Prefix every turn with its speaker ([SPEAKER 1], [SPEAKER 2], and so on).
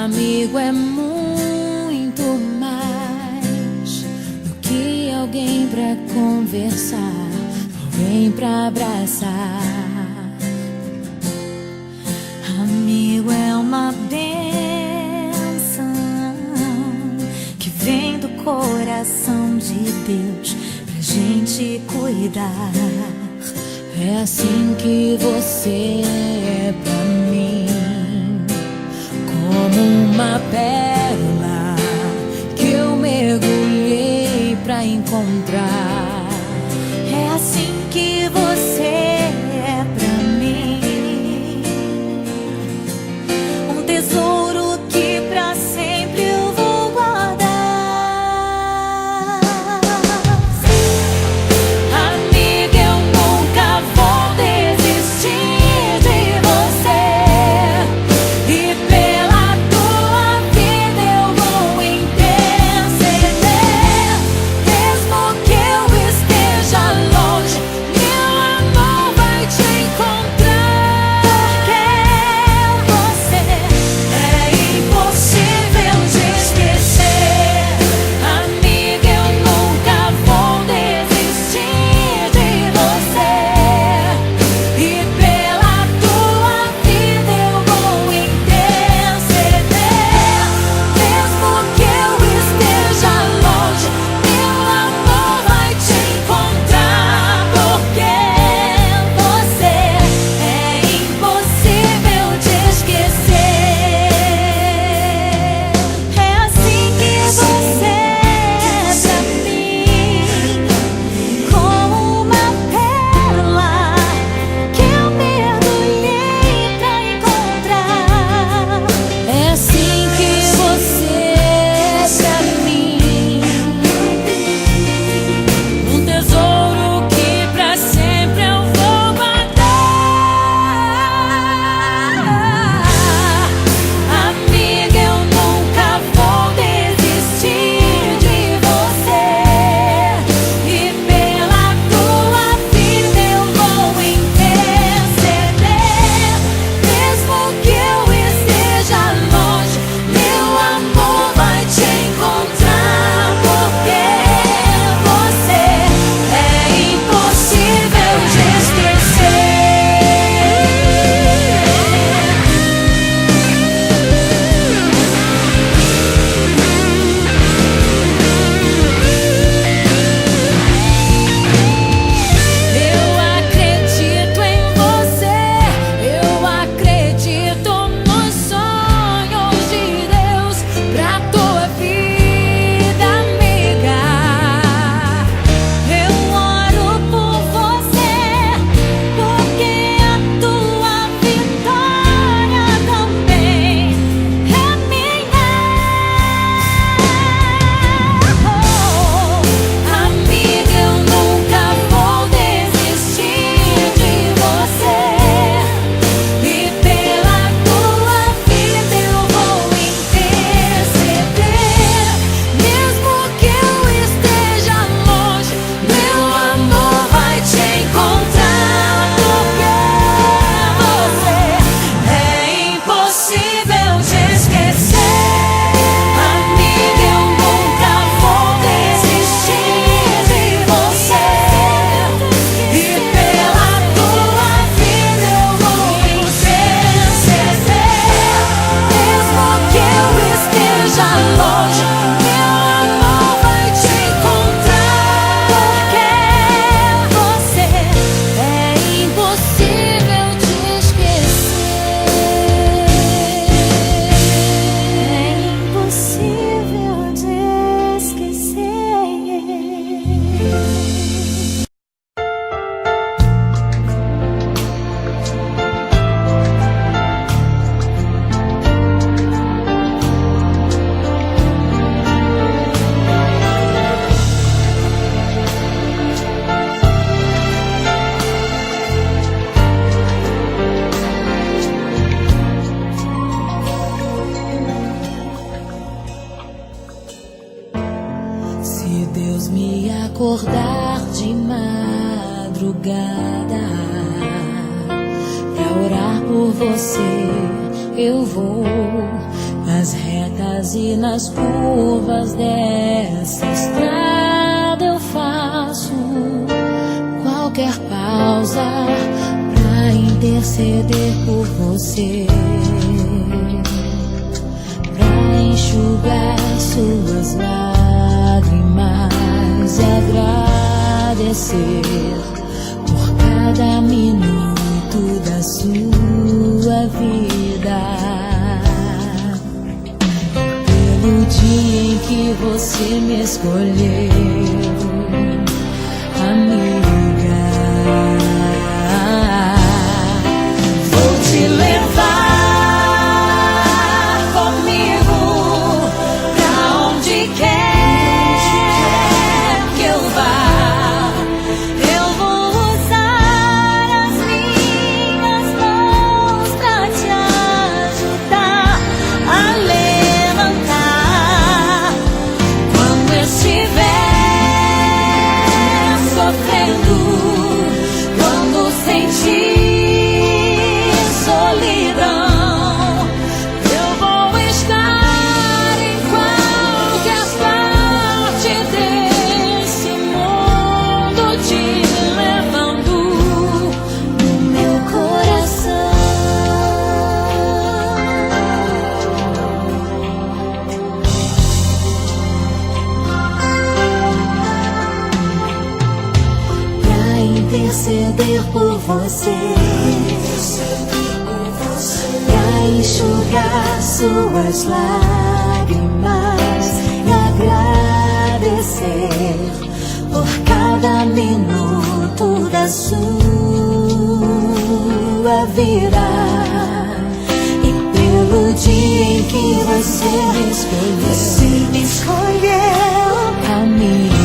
[SPEAKER 1] Amigo é muito mais do que alguém pra conversar, alguém pra abraçar. Amigo é uma bênção que vem do coração de Deus pra gente cuidar. É assim que você é pra mim, como uma pérola que eu mergulhei pra encontrar. É assim que você é pra mim, um tesouro que pra sempre eu vou guardar. Amiga, eu nunca vou desistir de você, e pela tua vida eu vou interceder. Mesmo que eu esteja longe, meu amor vai te encontrar, porque você é impossível de esquecer. Amiga, eu nunca vou desistir de você, e pela tua vida eu vou interceder. Mesmo que eu esteja longe, meu amor vai te encontrar, porque você é impossível de esquecer. É assim que você é pra mim, como uma pérola que eu mergulhei pra encontrar. É assim que você é pra mim, um tesouro que pra sempre eu vou guardar. Amiga, eu nunca vou desistir de você, e pela tua vida eu vou interceder. Mesmo que eu esteja longe, meu amor vai te encontrar, porque você é impossível de esquecer. Eu acredito em você, eu acredito nos sonhos de Deus pra tua vida, amiga. Eu oro por você, porque a tua vitória também é minha. Amiga, eu nunca vou desistir de você, e pela tua vida eu vou interceder. Mesmo que eu esteja longe, meu amor vai te encontrar, porque você é impossível de esquecer. Amiga, eu nunca vou desistir de você, e pela tua vida eu vou interceder. Mesmo que eu esteja longe, meu amor vai te encontrar, porque você é impossível de esquecer. É impossível de esquecer. Se Deus me acordar de madrugada pra orar por você, eu vou nas retas e nas curvas dessa estrada eu faço qualquer pausa pra interceder por você, pra enxugar suas lágrimas e agradecer por cada minuto da sua vida, pelo dia em que você me escolheu, amiga. Vou te levar comigo pra onde quer que eu vá. Eu vou usar as minhas mãos pra te ajudar a levantar quando estiver sofrendo, quando sentir solidão. Eu vou estar em qualquer parte desse mundo, te levando no meu coração. Pra interceder por você, pra enxugar suas lágrimas e agradecer por cada minuto da sua vida, e pelo dia em que você me escolheu, amiga.